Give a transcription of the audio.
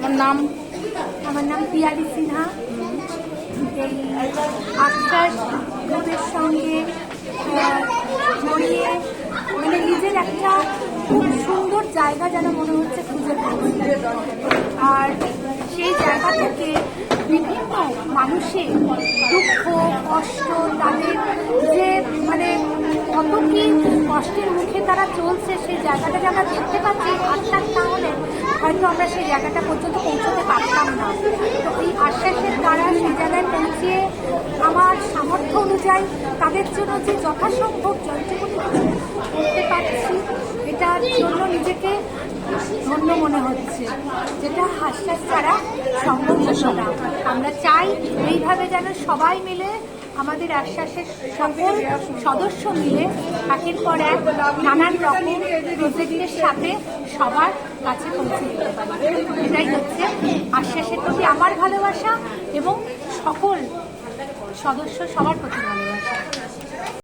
আমার নাম পিয়ালি সিনহা। এই আশ্বাস গ্রুপের সঙ্গে জড়িয়ে মানে নিজের একটা খুব সুন্দর জায়গা যেন মনে হচ্ছে খুঁজে পেয়েছি। আর সেই জায়গা থেকে বিভিন্ন মানুষের দুঃখ কষ্ট, তাদের যে মানে কত কি কষ্টের মুখে তারা চলছে, সেই জায়গাটাকে আমরা দেখতে পাচ্ছি। আশ্বাস না হলে হয়তো আমরা সেই জায়গাটা পর্যন্ত পৌঁছতে পারতাম না। তো এই আশ্বাসের দ্বারা সেই জায়গায় পৌঁছিয়ে আমার সামর্থ্য অনুযায়ী তাদের জন্য যে যথাসম্ভব যতটুকু করতে পারছি, এটার জন্য নিজেকে ধন্য মনে হচ্ছে, যেটা আশ্বাস ছাড়া সম্ভব হতো না। আমরা চাই এইভাবে যেন সবাই মিলে আমাদের আশ্বাসের সকল সদস্য মিলে একের পর এক নানান রকম প্রজেক্টের সাথে সবার কাছে পৌঁছে দিতে পারি। এটাই হচ্ছে আশ্বাসের প্রতি আমার ভালোবাসা এবং সকল সদস্য সবার প্রতি ভালোবাসা।